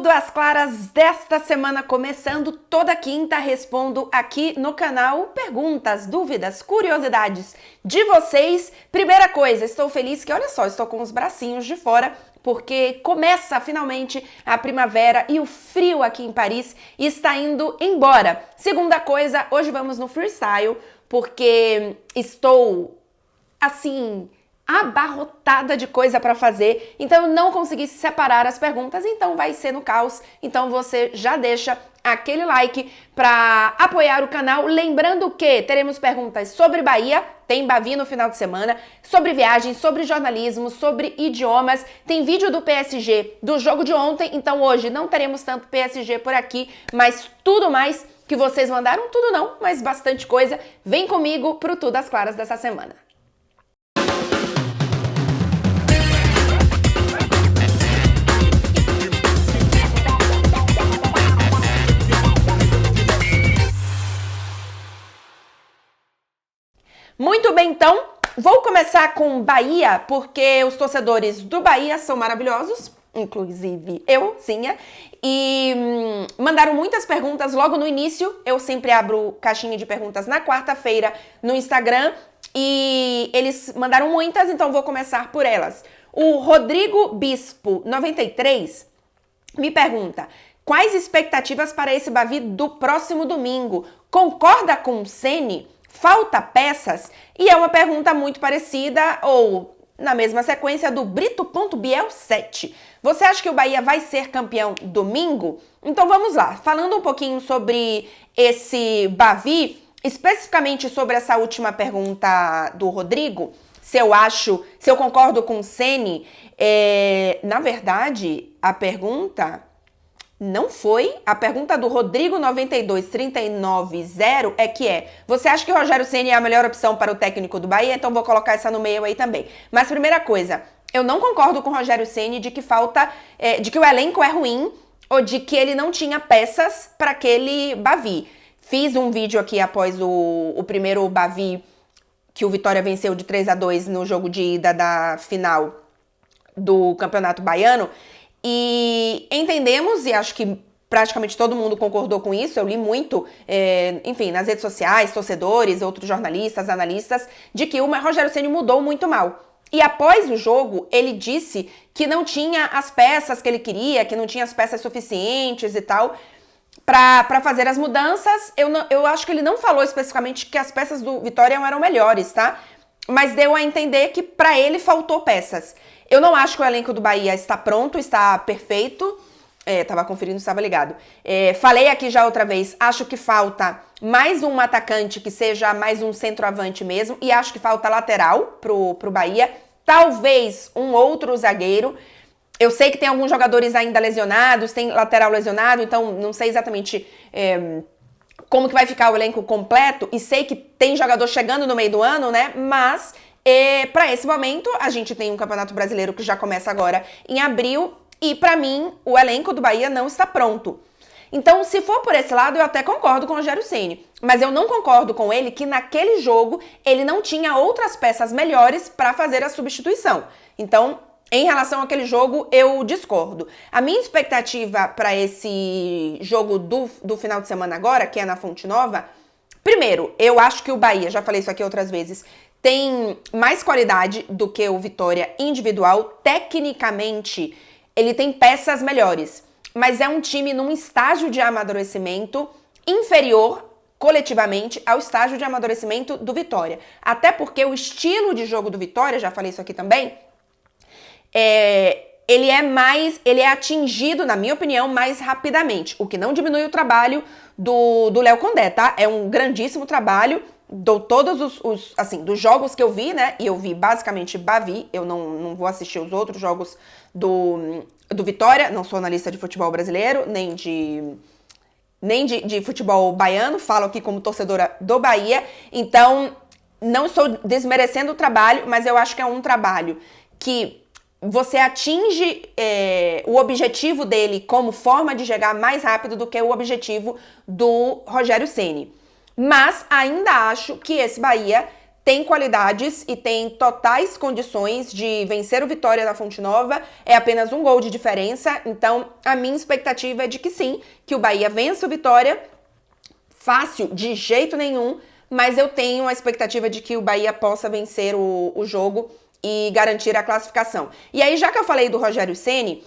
tudo às claras desta semana começando. Toda quinta respondo aqui no canal perguntas, dúvidas, curiosidades de vocês. Primeira coisa, estou feliz que, olha só, estou com os bracinhos de fora porque começa finalmente a primavera e o frio aqui em Paris está indo embora. Segunda coisa, hoje vamos no freestyle porque estou assim abarrotada de coisa para fazer, então eu não consegui separar as perguntas, então vai ser no caos. Então você já deixa aquele like para apoiar o canal, lembrando que teremos perguntas sobre Bahia, tem Bavi no final de semana, sobre viagens, sobre jornalismo, sobre idiomas, tem vídeo do PSG do jogo de ontem, então hoje não teremos tanto PSG por aqui, mas tudo mais que vocês mandaram, tudo não, mas bastante coisa. Vem comigo pro Tudo às Claras dessa semana. Muito bem, então, vou começar com Bahia, porque os torcedores do Bahia são maravilhosos, inclusive eu, Zinha, e mandaram muitas perguntas logo no início. Eu sempre abro caixinha de perguntas na quarta-feira no Instagram, e eles mandaram muitas, então vou começar por elas. O Rodrigo Bispo 93 me pergunta: quais expectativas para esse Bavi do próximo domingo? Concorda com o Ceni? Falta peças? E é uma pergunta muito parecida, ou na mesma sequência, do Brito.biel 7. Você acha que o Bahia vai ser campeão domingo? Então vamos lá, falando um pouquinho sobre esse Bavi, especificamente sobre essa última pergunta do Rodrigo, se eu concordo com o Ceni, na verdade, a pergunta não foi. A pergunta do Rodrigo 92390 você acha que o Rogério Ceni é a melhor opção para o técnico do Bahia? Então vou colocar essa no meio aí também. Mas primeira coisa, eu não concordo com o Rogério Ceni de que de que o elenco é ruim ou de que ele não tinha peças para aquele Bavi. Fiz um vídeo aqui após o primeiro Bavi que o Vitória venceu de 3-2 no jogo de ida da final do Campeonato Baiano. E entendemos, e acho que praticamente todo mundo concordou com isso, eu li muito, enfim, nas redes sociais, torcedores, outros jornalistas, analistas, de que o Rogério Ceni mudou muito mal. E após o jogo, ele disse que não tinha as peças que ele queria, que não tinha as peças suficientes e tal, para fazer as mudanças. Eu acho que ele não falou especificamente que as peças do Vitória eram melhores, tá? Mas deu a entender que para ele faltou peças. Eu não acho que o elenco do Bahia está pronto, está perfeito. Tava conferindo, estava ligado. Falei aqui já outra vez, acho que falta mais um atacante que seja mais um centroavante mesmo. E acho que falta lateral pro Bahia. Talvez um outro zagueiro. Eu sei que tem alguns jogadores ainda lesionados, tem lateral lesionado, então não sei exatamente como que vai ficar o elenco completo. E sei que tem jogador chegando no meio do ano, né? Mas para esse momento, a gente tem um Campeonato Brasileiro que já começa agora em abril, e para mim, o elenco do Bahia não está pronto. Então, se for por esse lado, eu até concordo com o Rogério Ceni, mas eu não concordo com ele que naquele jogo ele não tinha outras peças melhores para fazer a substituição. Então, em relação àquele jogo, eu discordo. A minha expectativa para esse jogo do final de semana agora, que é na Fonte Nova, primeiro, eu acho que o Bahia, já falei isso aqui outras vezes, tem mais qualidade do que o Vitória individual. Tecnicamente, ele tem peças melhores, mas é um time num estágio de amadurecimento inferior, coletivamente, ao estágio de amadurecimento do Vitória. Até porque o estilo de jogo do Vitória, já falei isso aqui também, ele é atingido, na minha opinião, mais rapidamente, o que não diminui o trabalho do Léo Condé, tá? É um grandíssimo trabalho. Dou todos dos jogos que eu vi, né? E eu vi basicamente Bavi, eu não vou assistir os outros jogos do Vitória, não sou analista de futebol brasileiro, nem de futebol baiano, falo aqui como torcedora do Bahia, então não estou desmerecendo o trabalho, mas eu acho que é um trabalho que você atinge o objetivo dele como forma de chegar mais rápido do que o objetivo do Rogério Ceni. Mas ainda acho que esse Bahia tem qualidades e tem totais condições de vencer o Vitória da Fonte Nova. É apenas um gol de diferença. Então, a minha expectativa é de que sim, que o Bahia vença o Vitória. Fácil, de jeito nenhum, mas eu tenho a expectativa de que o Bahia possa vencer o jogo e garantir a classificação. E aí, já que eu falei do Rogério Ceni,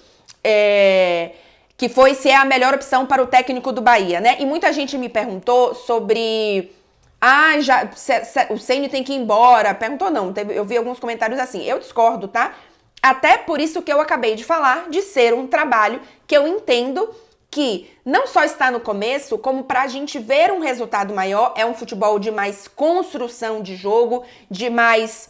que foi se é a melhor opção para o técnico do Bahia, né? E muita gente me perguntou sobre... o Ceni tem que ir embora. Perguntou não, eu vi alguns comentários assim. Eu discordo, tá? Até por isso que eu acabei de falar, de ser um trabalho que eu entendo que não só está no começo, como pra gente ver um resultado maior. É um futebol de mais construção de jogo, de mais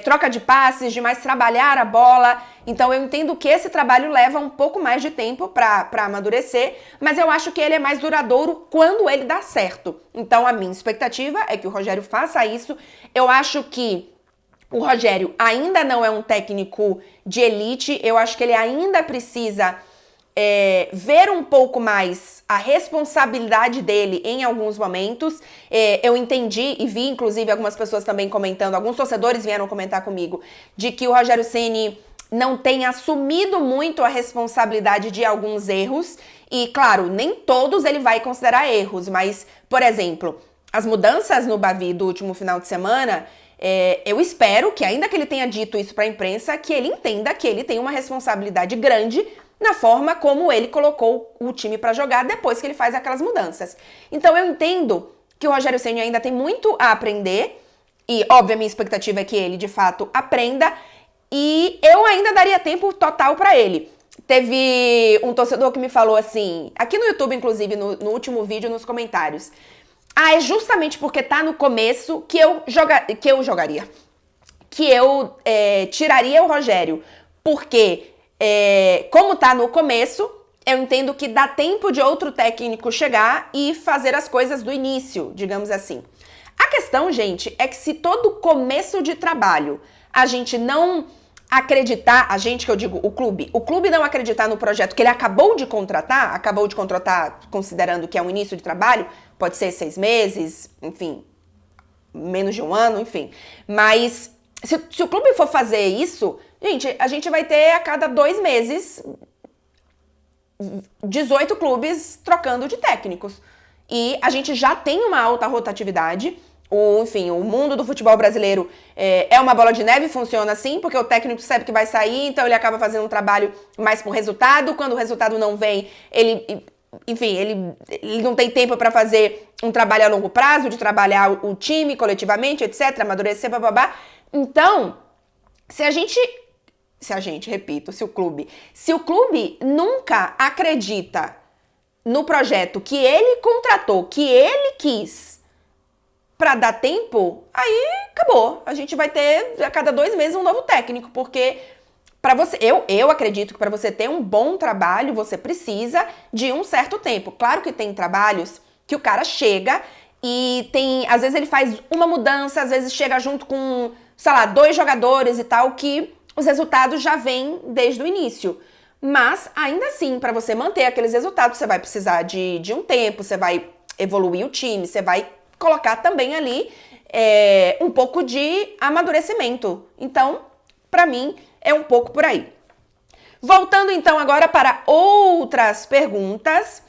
troca de passes, de mais trabalhar a bola. Então eu entendo que esse trabalho leva um pouco mais de tempo pra amadurecer, mas eu acho que ele é mais duradouro quando ele dá certo. Então a minha expectativa é que o Rogério faça isso. Eu acho que o Rogério ainda não é um técnico de elite, eu acho que ele ainda precisa ver um pouco mais a responsabilidade dele em alguns momentos. Eu entendi e vi, inclusive, algumas pessoas também comentando, alguns torcedores vieram comentar comigo, de que o Rogério Ceni não tem assumido muito a responsabilidade de alguns erros. E, claro, nem todos ele vai considerar erros, mas, por exemplo, as mudanças no Bavi do último final de semana... eu espero que, ainda que ele tenha dito isso para a imprensa, que ele entenda que ele tem uma responsabilidade grande na forma como ele colocou o time para jogar depois que ele faz aquelas mudanças. Então eu entendo que o Rogério Ceni ainda tem muito a aprender e, óbvio, a minha expectativa é que ele, de fato, aprenda e eu ainda daria tempo total para ele. Teve um torcedor que me falou assim, aqui no YouTube, inclusive, no último vídeo, nos comentários: é justamente porque tá no começo que eu tiraria o Rogério. Porque, como tá no começo, eu entendo que dá tempo de outro técnico chegar e fazer as coisas do início, digamos assim. A questão, gente, é que se todo começo de trabalho a gente não acreditar, a gente que eu digo, o clube não acreditar no projeto que ele acabou de contratar considerando que é um início de trabalho, pode ser 6 meses, enfim, menos de um ano, enfim. Mas se o clube for fazer isso, gente, a gente vai ter a cada 2 meses 18 clubes trocando de técnicos. E a gente já tem uma alta rotatividade. O mundo do futebol brasileiro é uma bola de neve, funciona assim, porque o técnico sabe que vai sair, então ele acaba fazendo um trabalho mais por resultado. Quando o resultado não vem, ele não tem tempo para fazer um trabalho a longo prazo, de trabalhar o time coletivamente, etc., amadurecer, bababá. Então, se o clube nunca acredita no projeto que ele contratou, que ele quis, para dar tempo, aí acabou. A gente vai ter a cada 2 meses um novo técnico, porque eu acredito que para você ter um bom trabalho, você precisa de um certo tempo. Claro que tem trabalhos que o cara chega e às vezes ele faz uma mudança, às vezes chega junto com, 2 jogadores e tal, que os resultados já vêm desde o início. Mas, ainda assim, para você manter aqueles resultados, você vai precisar de um tempo, você vai evoluir o time, você vai colocar também ali um pouco de amadurecimento. Então, para mim, é um pouco por aí. Voltando, então, agora para outras perguntas.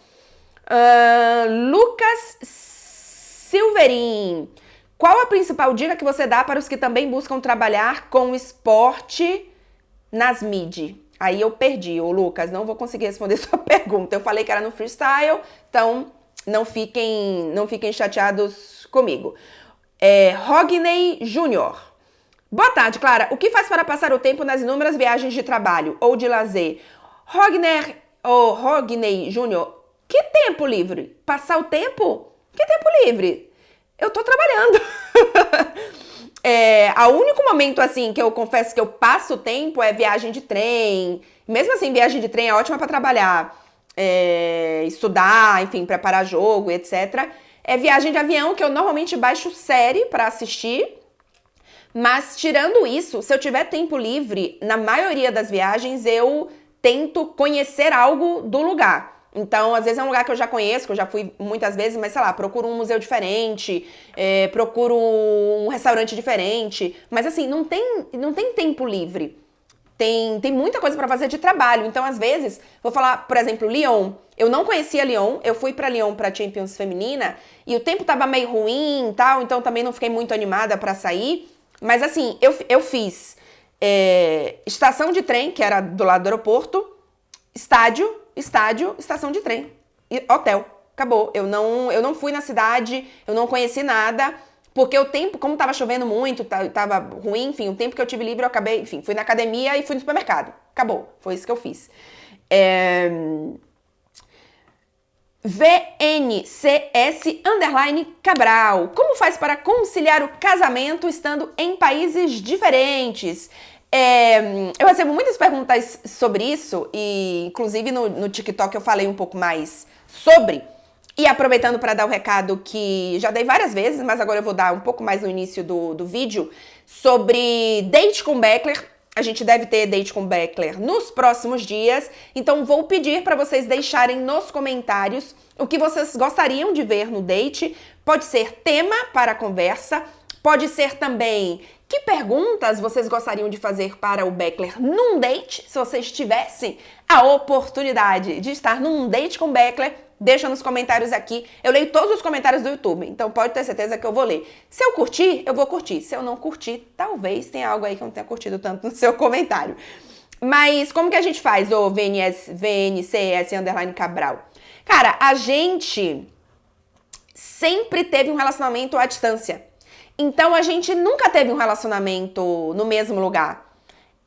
Lucas Silverin. Qual a principal dica que você dá para os que também buscam trabalhar com esporte nas mídias? Aí eu perdi, Lucas, não vou conseguir responder sua pergunta. Eu falei que era no freestyle, então não fiquem chateados comigo. Rogney Júnior. Boa tarde, Clara. O que faz para passar o tempo nas inúmeras viagens de trabalho ou de lazer? Rogney Júnior, que tempo livre? Passar o tempo? Que tempo livre? Eu tô trabalhando. O único momento, assim, que eu confesso que eu passo tempo é viagem de trem. Mesmo assim, viagem de trem é ótima para trabalhar, estudar, enfim, preparar jogo, etc. É viagem de avião, que eu normalmente baixo série para assistir. Mas, tirando isso, se eu tiver tempo livre, na maioria das viagens, eu tento conhecer algo do lugar. Então, às vezes é um lugar que eu já conheço, que eu já fui muitas vezes, mas sei lá, procuro um museu diferente, procuro um restaurante diferente. Mas assim, não tem tempo livre. Tem muita coisa pra fazer de trabalho. Então, às vezes, vou falar, por exemplo, Lyon. Eu não conhecia Lyon, eu fui pra Lyon pra Champions Feminina e o tempo tava meio ruim e tal, então também não fiquei muito animada pra sair. Mas assim, eu fiz estação de trem, que era do lado do aeroporto, estádio, estação de trem, e hotel. Acabou. Eu não fui na cidade, eu não conheci nada, porque o tempo, como tava chovendo muito, tava ruim, enfim, o tempo que eu tive livre eu acabei, enfim, fui na academia e fui no supermercado. Acabou. Foi isso que eu fiz. VNCS_Cabral. Como faz para conciliar o casamento estando em países diferentes? Eu recebo muitas perguntas sobre isso e, inclusive, no TikTok eu falei um pouco mais sobre. E aproveitando para dar o recado que já dei várias vezes, mas agora eu vou dar um pouco mais no início do vídeo, sobre date com Beckler. A gente deve ter date com Beckler nos próximos dias, então vou pedir para vocês deixarem nos comentários o que vocês gostariam de ver no date. Pode ser tema para a conversa, pode ser também que perguntas vocês gostariam de fazer para o Beckler num date, se vocês tivessem a oportunidade de estar num date com Beckler. Deixa nos comentários aqui. Eu leio todos os comentários do YouTube, então pode ter certeza que eu vou ler. Se eu curtir, eu vou curtir. Se eu não curtir, talvez tenha algo aí que eu não tenha curtido tanto no seu comentário. Mas como que a gente faz, ô VNCS_Cabral? Cara, a gente sempre teve um relacionamento à distância. Então a gente nunca teve um relacionamento no mesmo lugar.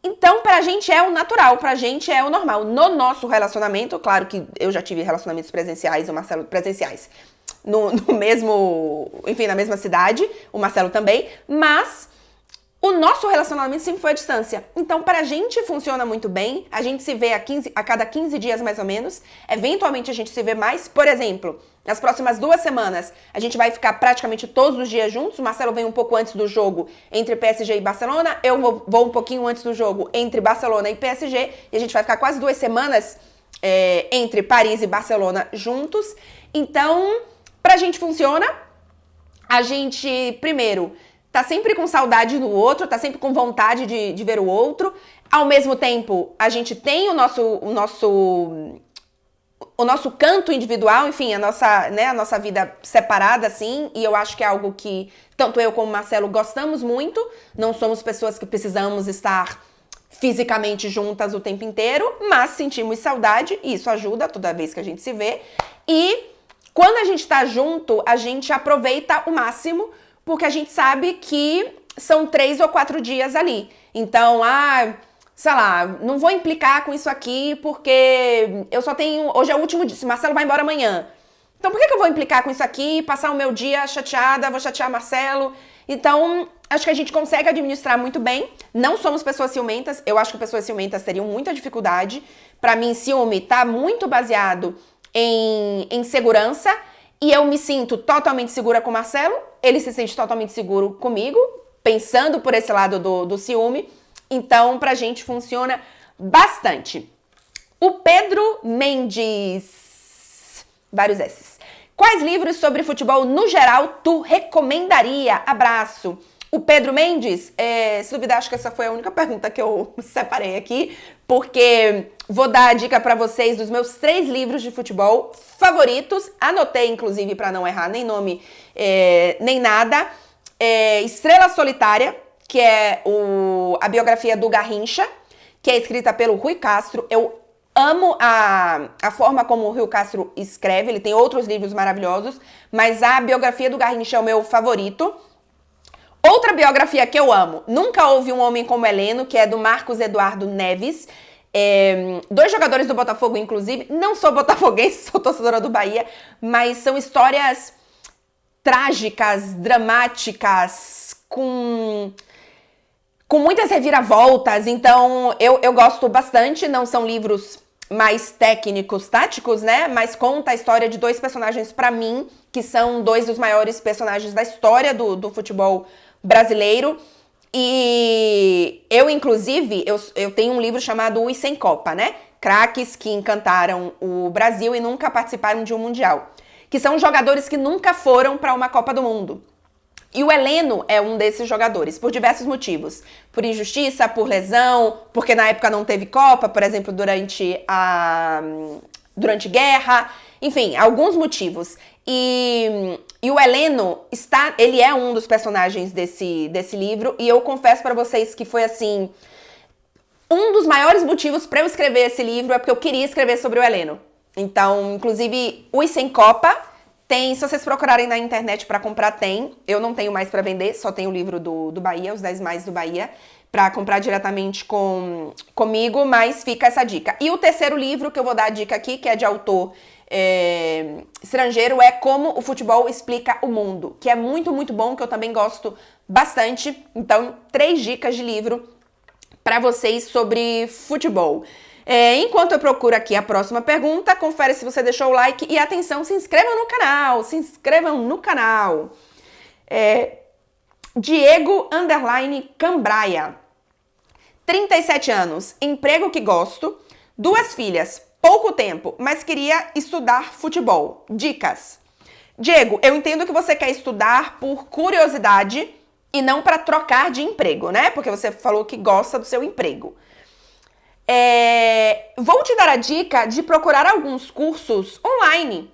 Então, pra gente é o natural, pra gente é o normal. No nosso relacionamento, claro que eu já tive relacionamentos presenciais, o Marcelo presenciais, no mesmo, enfim, na mesma cidade, o Marcelo também, mas o nosso relacionamento sempre foi à distância. Então, pra gente funciona muito bem, a gente se vê a cada 15 dias mais ou menos, eventualmente a gente se vê mais, por exemplo, nas próximas 2 semanas, a gente vai ficar praticamente todos os dias juntos. O Marcelo vem um pouco antes do jogo entre PSG e Barcelona. Eu vou um pouquinho antes do jogo entre Barcelona e PSG. E a gente vai ficar quase 2 semanas entre Paris e Barcelona juntos. Então, pra gente funciona. A gente, primeiro, tá sempre com saudade do outro, tá sempre com vontade de ver o outro. Ao mesmo tempo, a gente tem o nosso canto individual, enfim, a nossa vida separada, assim, e eu acho que é algo que tanto eu como o Marcelo gostamos muito. Não somos pessoas que precisamos estar fisicamente juntas o tempo inteiro, mas sentimos saudade e isso ajuda toda vez que a gente se vê. E quando a gente tá junto, a gente aproveita o máximo, porque a gente sabe que são 3 ou 4 dias ali. Então, sei lá, não vou implicar com isso aqui porque eu só tenho... Hoje é o último dia, Marcelo vai embora amanhã. Então por que eu vou implicar com isso aqui, passar o meu dia chateada, vou chatear Marcelo? Então, acho que a gente consegue administrar muito bem. Não somos pessoas ciumentas. Eu acho que pessoas ciumentas teriam muita dificuldade. Pra mim, ciúme tá muito baseado em segurança. E eu me sinto totalmente segura com o Marcelo. Ele se sente totalmente seguro comigo, pensando por esse lado do ciúme. Então, pra gente funciona bastante. O Pedro Mendes, vários S's. Quais livros sobre futebol no geral tu recomendaria? Abraço. O Pedro Mendes, se duvidar, acho que essa foi a única pergunta que eu separei aqui, porque vou dar a dica pra vocês dos meus 3 livros de futebol favoritos. Anotei, inclusive, pra não errar nem nome, nem nada. Estrela Solitária, que é a biografia do Garrincha, que é escrita pelo Rui Castro. Eu amo a forma como o Rui Castro escreve, ele tem outros livros maravilhosos, mas a biografia do Garrincha é o meu favorito. Outra biografia que eu amo, Nunca Houve um Homem como Heleno, que é do Marcos Eduardo Neves. 2 jogadores do Botafogo, inclusive. Não sou botafoguense, sou torcedora do Bahia, mas são histórias trágicas, dramáticas, com muitas reviravoltas. Então eu gosto bastante. Não são livros mais técnicos, táticos, né? Mas conta a história de 2 personagens, pra mim, que são 2 dos maiores personagens da história do futebol brasileiro. E eu, inclusive, eu tenho um livro chamado Os Sem Copa, né? craques que encantaram o Brasil e nunca participaram de um Mundial. Que são jogadores que nunca foram para uma Copa do Mundo. E o Heleno é um desses jogadores, por diversos motivos. Por injustiça, por lesão, porque na época não teve Copa, por exemplo, durante guerra, enfim, alguns motivos. E o Heleno ele é um dos personagens desse livro, e eu confesso pra vocês que foi assim, um dos maiores motivos pra eu escrever esse livro é porque eu queria escrever sobre o Heleno. Então, inclusive, Os Sem Copa tem, se vocês procurarem na internet pra comprar, tem. Eu não tenho mais pra vender, só tenho o livro do Bahia, Os 10 Mais do Bahia, pra comprar diretamente comigo, mas fica essa dica. E o terceiro livro que eu vou dar a dica aqui, que é de autor estrangeiro, é Como o Futebol Explica o Mundo, que é muito, muito bom, que eu também gosto bastante. Então, 3 dicas de livro pra vocês sobre futebol. Enquanto eu procuro aqui a próxima pergunta, confere se você deixou o like e atenção, se inscrevam no canal, Diego _Cambraia, 37 anos, emprego que gosto, 2 filhas, pouco tempo, mas queria estudar futebol. Dicas. Diego, eu entendo que você quer estudar por curiosidade e não para trocar de emprego, né? Porque você falou que gosta do seu emprego. Vou te dar a dica de procurar alguns cursos online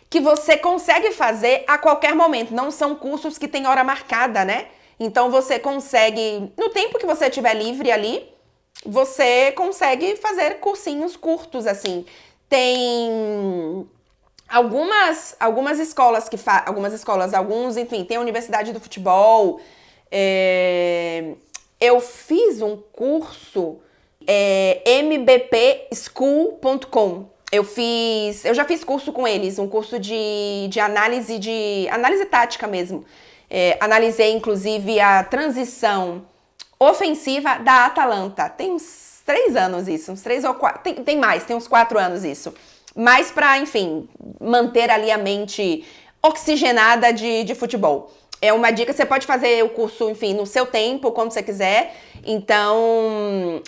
que você consegue fazer a qualquer momento. Não são cursos que têm hora marcada, né? Então você consegue, no tempo que você estiver livre ali, você consegue fazer cursinhos curtos, assim. Tem algumas escolas enfim, tem a Universidade do Futebol. Eu fiz um curso mbpschool.com. Eu já fiz curso com eles, um curso de análise tática mesmo. Analisei, inclusive, a transição ofensiva da Atalanta. Tem uns 3 anos isso, uns 3 ou 4, tem mais, tem uns 4 anos isso. Mas pra, enfim, manter ali a mente oxigenada de futebol. É uma dica, você pode fazer o curso, enfim, no seu tempo, quando você quiser. Então,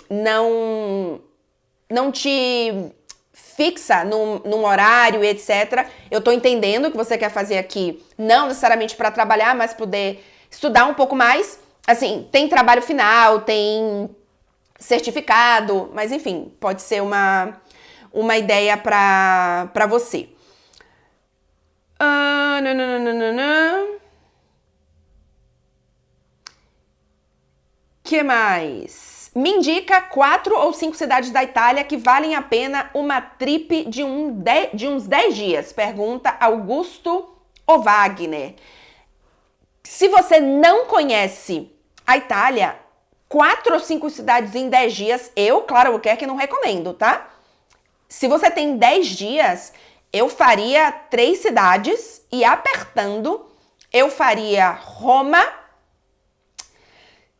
não te fixa num horário, etc. Eu tô entendendo o que você quer fazer aqui, não necessariamente para trabalhar, mas poder estudar um pouco mais. Assim, tem trabalho final, tem certificado, mas enfim, pode ser uma ideia para você. Que mais? Me indica 4 ou 5 cidades da Itália que valem a pena uma trip de uns 10 dias. Pergunta Augusto ou Wagner. Se você não conhece a Itália, 4 ou 5 cidades em 10 dias, claro, que não recomendo, tá? Se você tem 10 dias, eu faria 3 cidades e apertando, eu faria Roma.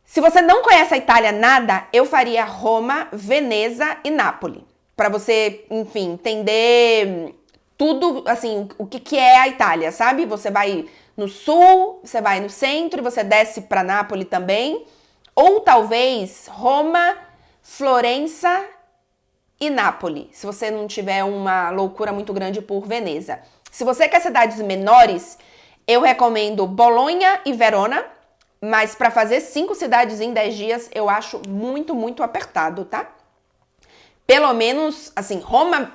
Se você não conhece a Itália nada, eu faria Roma, Veneza e Nápoles. Para você, enfim, entender tudo, assim, o que é a Itália, sabe? Você vai no sul, você vai no centro e você desce para Nápoles também. Ou talvez Roma, Florença e Nápoles, se você não tiver uma loucura muito grande por Veneza. Se você quer cidades menores, eu recomendo Bolonha e Verona. Mas para fazer 5 cidades em 10 dias, eu acho muito, muito apertado, tá? Pelo menos, assim, Roma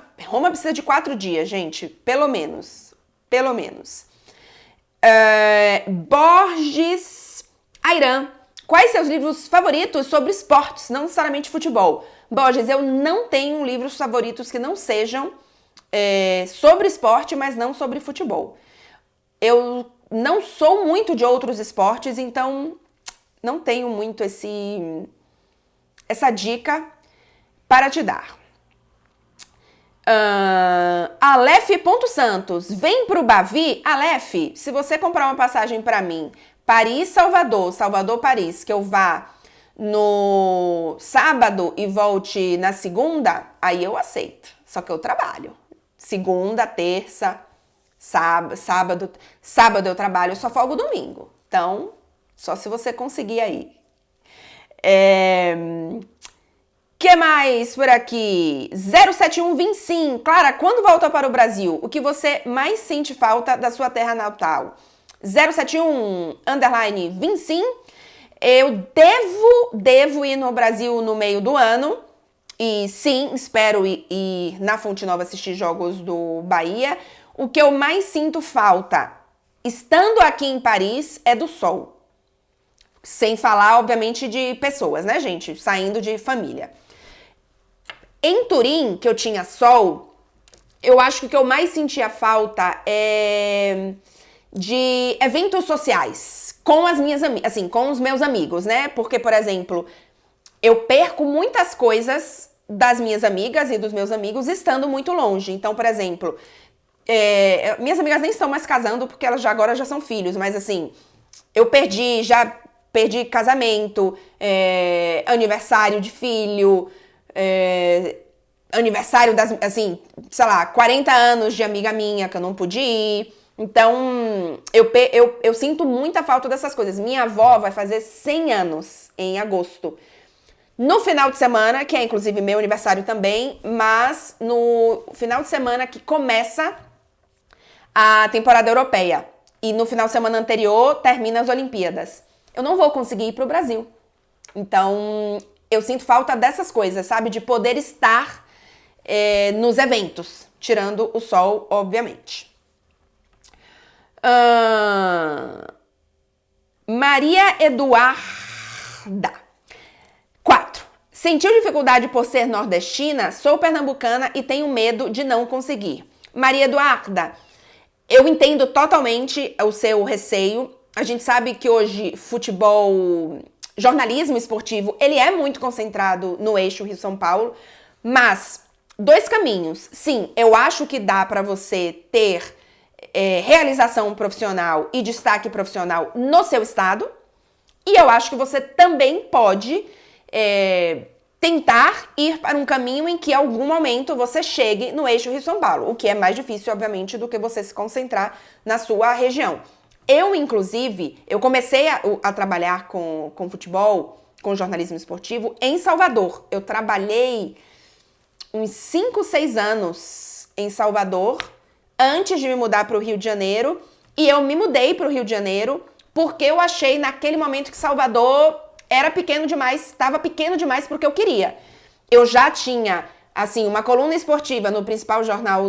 precisa de 4 dias, gente. Pelo menos. Borges Ayran. Quais seus livros favoritos sobre esportes, não necessariamente futebol? Borges, eu não tenho livros favoritos que não sejam sobre esporte, mas não sobre futebol. Eu não sou muito de outros esportes, então não tenho muito essa dica para te dar. Aleph.Santos, vem pro Bavi? Aleph, se você comprar uma passagem para mim, Paris-Salvador, Salvador-Paris, que eu vá no sábado e volte na segunda, aí eu aceito. Só que eu trabalho. Segunda, terça, sábado eu trabalho, eu só folgo domingo. Então, só se você conseguir aí. Que mais por aqui? 071 Vincim. Clara, quando volta para o Brasil, o que você mais sente falta da sua terra natal? 071 underline Vincim. Eu devo ir no Brasil no meio do ano. E sim, espero ir na Fonte Nova assistir jogos do Bahia. O que eu mais sinto falta, estando aqui em Paris, é do sol. Sem falar, obviamente, de pessoas, né, gente? Saindo de família. Em Turim, que eu tinha sol, eu acho que o que eu mais sentia falta é de eventos sociais com as minhas assim, com os meus amigos, né? Porque, por exemplo, eu perco muitas coisas das minhas amigas e dos meus amigos estando muito longe. Então, por exemplo, minhas amigas nem estão mais casando porque elas agora já são filhos, mas assim, eu já perdi casamento, aniversário de filho, aniversário das, assim, sei lá, 40 anos de amiga minha que eu não pude ir. Então, eu sinto muita falta dessas coisas. Minha avó vai fazer 100 anos em agosto. No final de semana, que é inclusive meu aniversário também, mas no final de semana que começa a temporada europeia. E no final de semana anterior termina as Olimpíadas. Eu não vou conseguir ir pro Brasil. Então, eu sinto falta dessas coisas, sabe? De poder estar nos eventos, tirando o sol, obviamente. Maria Eduarda. 4. Sentiu dificuldade por ser nordestina? Sou pernambucana e tenho medo de não conseguir. Maria Eduarda, eu entendo totalmente o seu receio. A gente sabe que hoje futebol, jornalismo esportivo, ele é muito concentrado no eixo Rio-São Paulo, mas 2 caminhos. Sim, eu acho que dá para você ter realização profissional e destaque profissional no seu estado, e eu acho que você também pode tentar ir para um caminho em que em algum momento você chegue no eixo Rio-São Paulo, o que é mais difícil, obviamente, do que você se concentrar na sua região. Eu, inclusive, eu comecei a trabalhar com futebol, com jornalismo esportivo, em Salvador. Eu trabalhei uns 5, 6 anos em Salvador, antes de me mudar para o Rio de Janeiro. E eu me mudei para o Rio de Janeiro porque eu achei naquele momento que Salvador era pequeno demais, estava pequeno demais porque eu queria. Eu já tinha, assim, uma coluna esportiva no principal jornal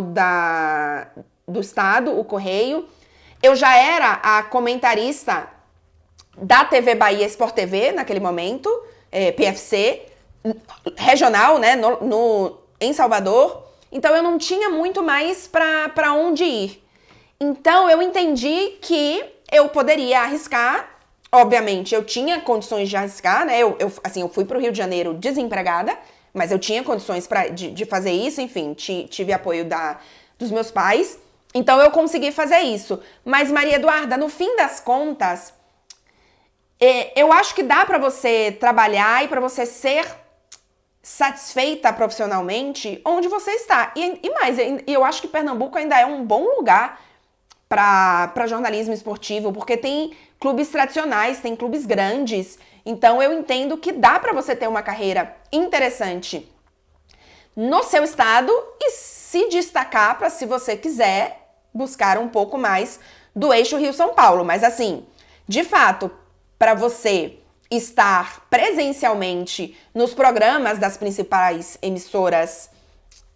do estado, o Correio. Eu já era a comentarista da TV Bahia Sport TV, naquele momento, PFC, regional, né, em Salvador. Então, eu não tinha muito mais para onde ir. Então, eu entendi que eu poderia arriscar. Obviamente, eu tinha condições de arriscar, né? Eu fui para o Rio de Janeiro desempregada, mas eu tinha condições de fazer isso. Enfim, tive apoio dos meus pais. Então, eu consegui fazer isso. Mas, Maria Eduarda, no fim das contas, eu acho que dá para você trabalhar e para você ser satisfeita profissionalmente onde você está. E mais, eu acho que Pernambuco ainda é um bom lugar para jornalismo esportivo, porque tem clubes tradicionais, tem clubes grandes. Então, eu entendo que dá para você ter uma carreira interessante no seu estado e se destacar para, se você quiser, buscar um pouco mais do eixo Rio-São Paulo. Mas assim, de fato, para você estar presencialmente nos programas das principais emissoras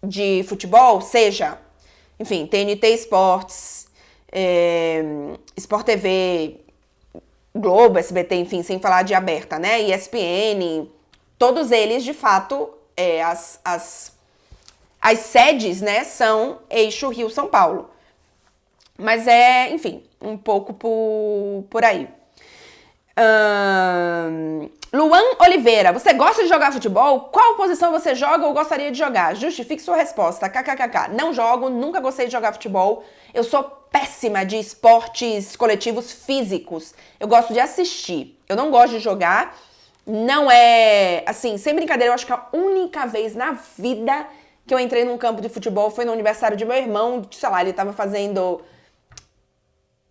de futebol, seja, enfim, TNT Esportes, Sport TV, Globo, SBT, enfim, sem falar de aberta, né? ESPN, todos eles, de fato, as sedes, né, são eixo Rio-São Paulo. Mas enfim, um pouco por aí. Luan Oliveira, você gosta de jogar futebol? Qual posição você joga ou gostaria de jogar? Justifique sua resposta. KKKK. Não jogo, nunca gostei de jogar futebol. Eu sou péssima de esportes coletivos físicos. Eu gosto de assistir. Eu não gosto de jogar. Não é... Assim, sem brincadeira, eu acho que a única vez na vida que eu entrei num campo de futebol foi no aniversário de meu irmão. Sei lá, ele tava fazendo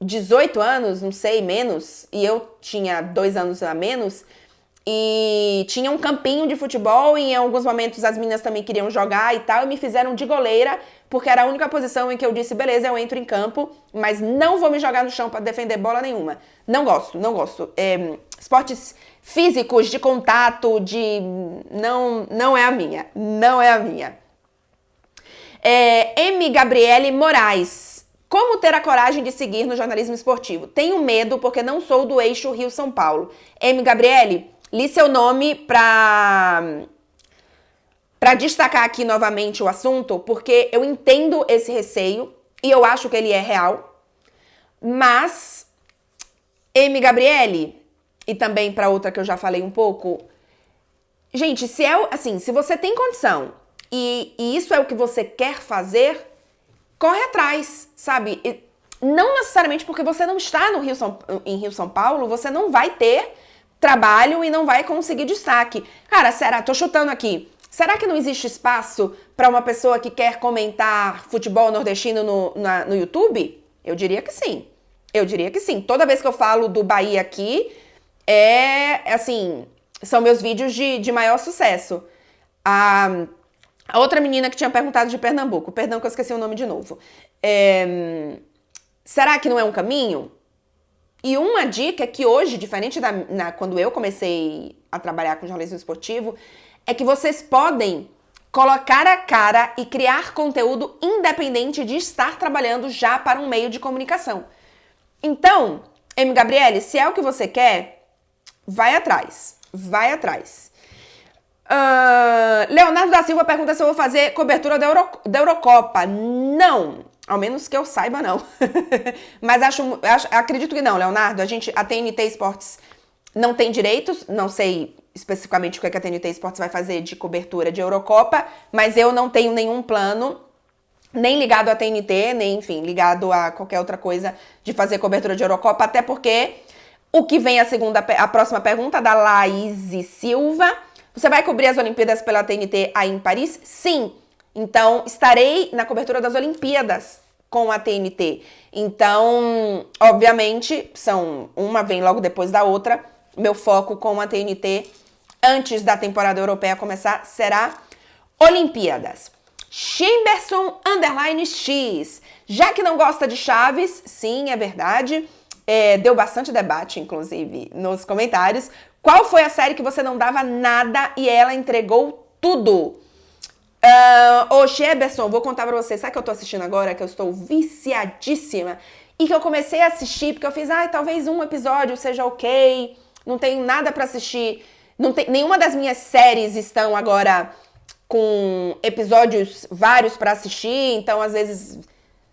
18 anos, não sei, menos. E eu tinha 2 anos a menos. E tinha um campinho de futebol e em alguns momentos as meninas também queriam jogar e tal. E me fizeram de goleira, porque era a única posição em que eu disse, beleza, eu entro em campo, mas não vou me jogar no chão pra defender bola nenhuma. Não gosto, não gosto. Esportes físicos, de contato, não é a minha. Não é a minha. M. Gabriele Moraes. Como ter a coragem de seguir no jornalismo esportivo? Tenho medo porque não sou do eixo Rio-São Paulo. M. Gabriele, li seu nome para destacar aqui novamente o assunto, porque eu entendo esse receio e eu acho que ele é real. Mas, M. Gabriele, e também para outra que eu já falei um pouco, gente, se você tem condição e isso é o que você quer fazer, corre atrás, sabe? Não necessariamente porque você não está em Rio-São Paulo, você não vai ter trabalho e não vai conseguir destaque. Cara, tô chutando aqui. Será que não existe espaço para uma pessoa que quer comentar futebol nordestino no YouTube? Eu diria que sim. Eu diria que sim. Toda vez que eu falo do Bahia aqui, são meus vídeos de maior sucesso. A outra menina que tinha perguntado de Pernambuco. Perdão que eu esqueci o nome de novo. Será que não é um caminho? E uma dica é que hoje, diferente quando eu comecei a trabalhar com jornalismo esportivo, é que vocês podem colocar a cara e criar conteúdo independente de estar trabalhando já para um meio de comunicação. Então, M. Gabriele, se é o que você quer, vai atrás. Vai atrás. Leonardo da Silva pergunta se eu vou fazer cobertura da Eurocopa. Não, ao menos que eu saiba, não. Mas acredito que não, Leonardo. A TNT Esportes não tem direitos, não sei especificamente o que a TNT Esportes vai fazer de cobertura de Eurocopa, mas eu não tenho nenhum plano, nem ligado à TNT, nem, enfim, ligado a qualquer outra coisa de fazer cobertura de Eurocopa, até porque o que vem a próxima pergunta da Laís Silva. Você vai cobrir as Olimpíadas pela TNT aí em Paris? Sim. Então, estarei na cobertura das Olimpíadas com a TNT. Então, obviamente, uma vem logo depois da outra. Meu foco com a TNT, antes da temporada europeia começar, será Olimpíadas. Chimberson _X. Já que não gosta de Chaves, sim, é verdade. Deu bastante debate, inclusive, nos comentários. Qual foi a série que você não dava nada e ela entregou tudo? Chimberson, vou contar pra você. Sabe o que eu tô assistindo agora? Que eu estou viciadíssima. E que eu comecei a assistir porque eu fiz, talvez um episódio seja ok. Não tenho nada pra assistir. Nenhuma das minhas séries estão agora com episódios vários pra assistir. Então, às vezes,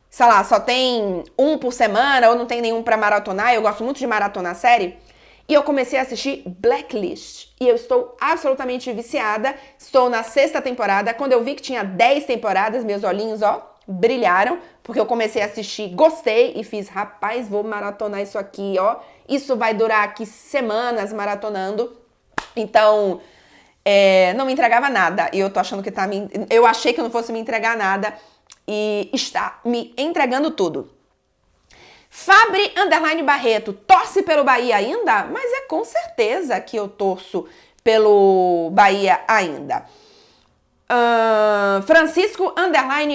sei lá, só tem um por semana ou não tem nenhum pra maratonar. Eu gosto muito de maratonar série. E eu comecei a assistir Blacklist. E eu estou absolutamente viciada. Estou na 6ª temporada. Quando eu vi que tinha 10 temporadas, meus olhinhos, brilharam. Porque eu comecei a assistir, gostei e fiz, rapaz, vou maratonar isso aqui, Isso vai durar aqui semanas maratonando. Então, não me entregava nada. E eu tô achando que eu achei que não fosse me entregar nada. E está me entregando tudo. Fabri _Barreto, torce pelo Bahia ainda? Mas é com certeza que eu torço pelo Bahia ainda. Francisco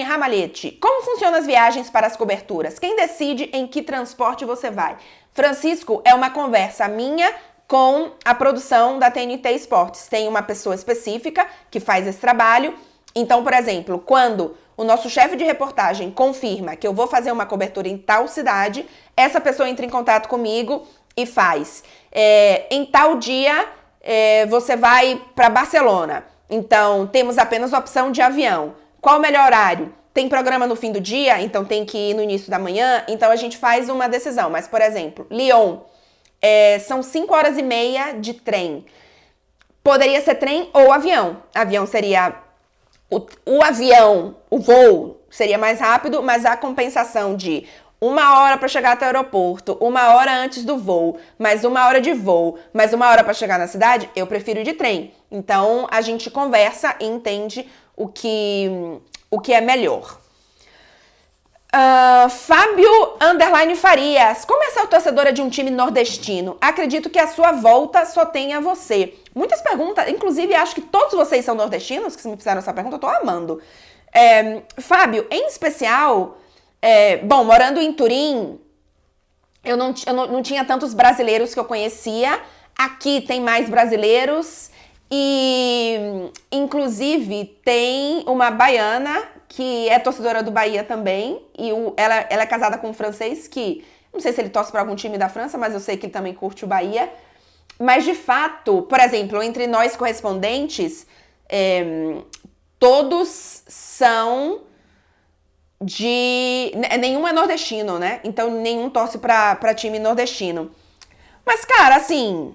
_Ramalhete, como funcionam as viagens para as coberturas? Quem decide em que transporte você vai? Francisco, é uma conversa minha com a produção da TNT Esportes. Tem uma pessoa específica que faz esse trabalho. Então, por exemplo, quando o nosso chefe de reportagem confirma que eu vou fazer uma cobertura em tal cidade, essa pessoa entra em contato comigo e faz. Em tal dia, você vai para Barcelona. Então, temos apenas a opção de avião. Qual o melhor horário? Tem programa no fim do dia, então tem que ir no início da manhã. Então, a gente faz uma decisão. Mas, por exemplo, Lyon, são 5h30 de trem. Poderia ser trem ou avião. Avião seria... O voo seria mais rápido, mas a compensação de 1 hora para chegar até o aeroporto, 1 hora antes do voo, mais 1 hora de voo, mais 1 hora para chegar na cidade, eu prefiro ir de trem. Então, a gente conversa e entende o que é melhor. Fábio Farias. Como é ser torcedora de um time nordestino? Acredito que a sua volta só tenha você. Muitas perguntas, inclusive acho que todos vocês são nordestinos que me fizeram essa pergunta, eu tô amando. Fábio, em especial, bom, morando em Turim, eu não tinha tantos brasileiros que eu conhecia. Aqui tem mais brasileiros e, inclusive, tem uma baiana que é torcedora do Bahia também, e ela é casada com um francês que, não sei se ele torce para algum time da França, mas eu sei que ele também curte o Bahia. Mas, de fato, por exemplo, entre nós correspondentes, todos são nenhum é nordestino, né? Então, nenhum torce pra time nordestino. Mas, cara, assim,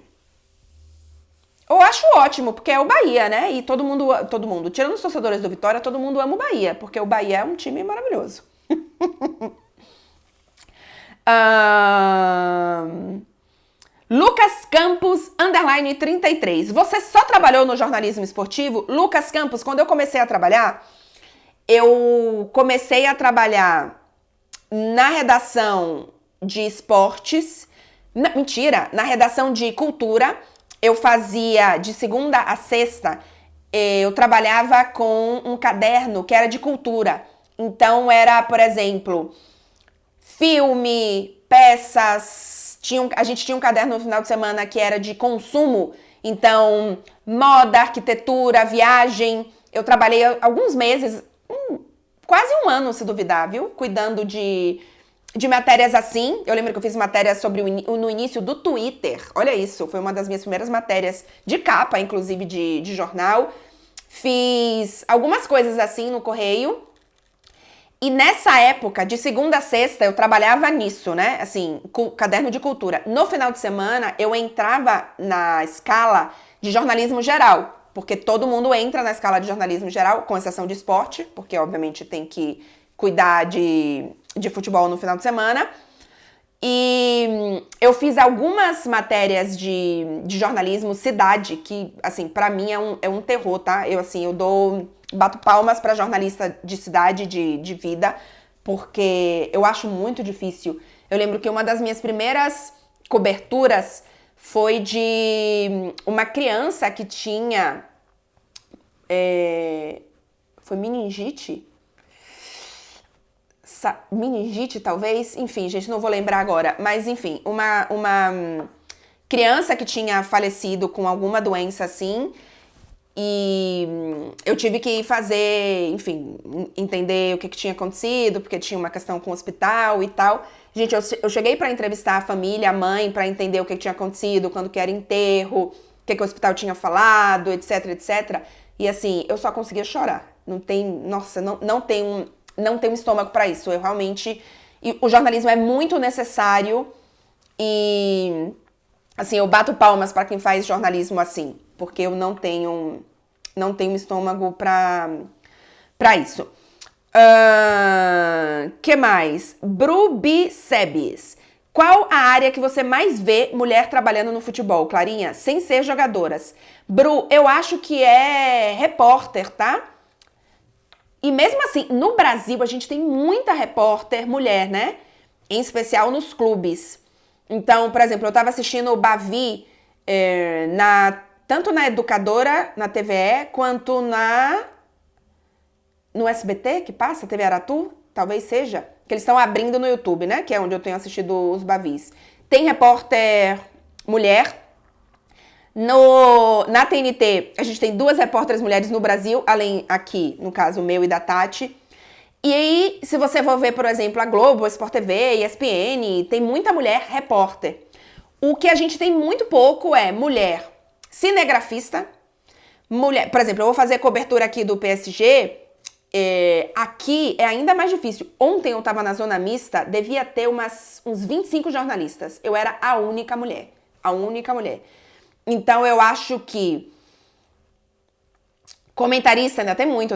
eu acho ótimo, porque é o Bahia, né? E todo mundo, tirando os torcedores do Vitória, todo mundo ama o Bahia, porque o Bahia é um time maravilhoso. Lucas Campos, _33. Você só trabalhou no jornalismo esportivo? Lucas Campos, quando eu comecei a trabalhar na redação de esportes. Mentira, na redação de cultura. Eu fazia de segunda a sexta, eu trabalhava com um caderno que era de cultura. Então era, por exemplo, filme, peças. A gente tinha um caderno no final de semana que era de consumo. Então, moda, arquitetura, viagem. Eu trabalhei alguns meses, quase um ano, se duvidar, viu? Cuidando de matérias assim. Eu lembro que eu fiz matéria sobre no início do Twitter. Olha isso, foi uma das minhas primeiras matérias de capa, inclusive de jornal. Fiz algumas coisas assim no Correio. E nessa época, de segunda a sexta, eu trabalhava nisso, né? Assim, caderno de cultura. No final de semana, eu entrava na escala de jornalismo geral. Porque todo mundo entra na escala de jornalismo geral, com exceção de esporte, porque obviamente tem que cuidar de futebol no final de semana. E eu fiz algumas matérias de jornalismo cidade, que, assim, pra mim é um terror, tá? Eu bato palmas pra jornalista de cidade, de vida, porque eu acho muito difícil. Eu lembro que uma das minhas primeiras coberturas foi de uma criança que tinha... foi meningite? Meningite, talvez? Enfim, gente, não vou lembrar agora. Mas, enfim, uma criança que tinha falecido com alguma doença assim. E eu tive que fazer, enfim, entender o que tinha acontecido, porque tinha uma questão com o hospital e tal. Gente, eu cheguei pra entrevistar a família, a mãe, pra entender o que tinha acontecido, quando que era enterro, o que o hospital tinha falado, etc, etc. E assim, eu só conseguia chorar. Não tem um estômago pra isso. Eu realmente... E o jornalismo é muito necessário e... Assim, eu bato palmas pra quem faz jornalismo assim, porque eu não tenho estômago pra isso. Que mais? Brubi Sebes. Qual a área que você mais vê mulher trabalhando no futebol, Clarinha? Sem ser jogadoras. Bru, eu acho que é repórter, tá? E mesmo assim, no Brasil, a gente tem muita repórter mulher, né? Em especial nos clubes. Então, por exemplo, eu tava assistindo o Bavi tanto na Educadora, na TVE, quanto no SBT, que passa, TV Aratu, talvez seja, que eles estão abrindo no YouTube, né? Que é onde eu tenho assistido os Bavis. Tem repórter mulher. Na TNT, a gente tem 2 repórteres mulheres no Brasil, além aqui, no caso, o meu e da Tati. E aí, se você for ver, por exemplo, a Globo, a Sport TV, ESPN, tem muita mulher repórter. O que a gente tem muito pouco é mulher cinegrafista, mulher... Por exemplo, eu vou fazer cobertura aqui do PSG, aqui é ainda mais difícil. Ontem eu tava na zona mista, devia ter uns 25 jornalistas. Eu era a única mulher. Então, eu acho que comentarista ainda tem muito,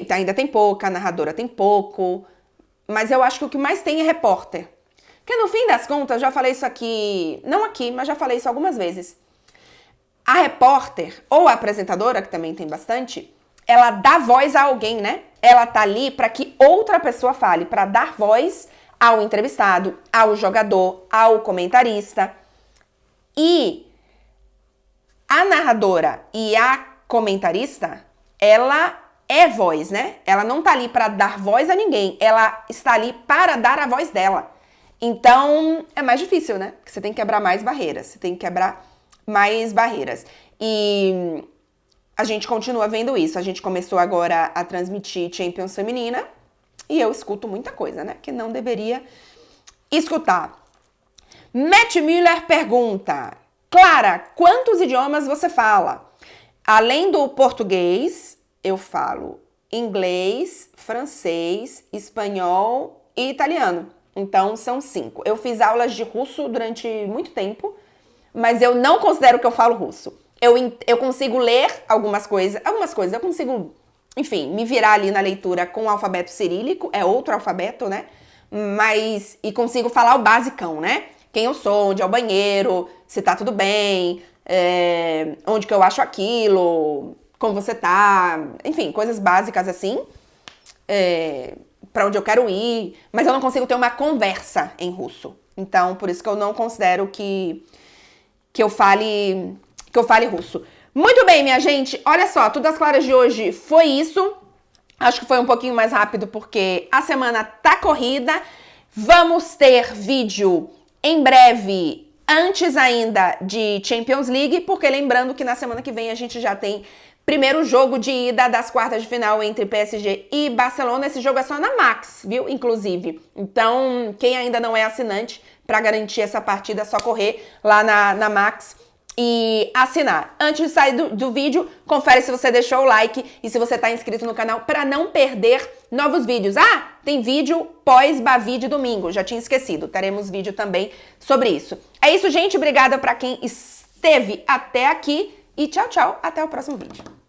ainda tem pouca, narradora tem pouco, mas eu acho que o que mais tem é repórter. Porque no fim das contas, já falei isso aqui, não aqui, mas já falei isso algumas vezes. A repórter, ou a apresentadora, que também tem bastante, ela dá voz a alguém, né? Ela tá ali para que outra pessoa fale, para dar voz ao entrevistado, ao jogador, ao comentarista. E a narradora e a comentarista, ela é voz, né? Ela não tá ali para dar voz a ninguém, ela está ali para dar a voz dela. Então, é mais difícil, né? Porque você tem que quebrar mais barreiras, você tem que quebrar mais barreiras. E a gente continua vendo isso. A gente começou agora a transmitir Champions Feminina e eu escuto muita coisa, né? Que não deveria escutar. Matt Müller pergunta: Clara, quantos idiomas você fala? Além do português, eu falo inglês, francês, espanhol e italiano. Então, são 5. Eu fiz aulas de russo durante muito tempo, mas eu não considero que eu falo russo. Eu consigo ler algumas coisas eu consigo, enfim, me virar ali na leitura com o alfabeto cirílico, é outro alfabeto, né? E consigo falar o basicão, né? Quem eu sou, onde é o banheiro, se tá tudo bem, onde que eu acho aquilo, como você tá, enfim, coisas básicas assim, pra onde eu quero ir, mas eu não consigo ter uma conversa em russo. Então, por isso que eu não considero que eu fale russo. Muito bem, minha gente, olha só, Tudo às Claras de hoje foi isso. Acho que foi um pouquinho mais rápido porque a semana tá corrida. Vamos ter vídeo em breve, antes ainda de Champions League, porque lembrando que na semana que vem a gente já tem primeiro jogo de ida das quartas de final entre PSG e Barcelona. Esse jogo é só na Max, viu? Inclusive. Então, quem ainda não é assinante, para garantir essa partida, é só correr lá na Max e assinar. Antes de sair do vídeo, confere se você deixou o like e se você está inscrito no canal para não perder novos vídeos. Ah, tem vídeo pós-Bavi de domingo, já tinha esquecido. Teremos vídeo também sobre isso. É isso, gente. Obrigada para quem esteve até aqui e tchau, tchau. Até o próximo vídeo.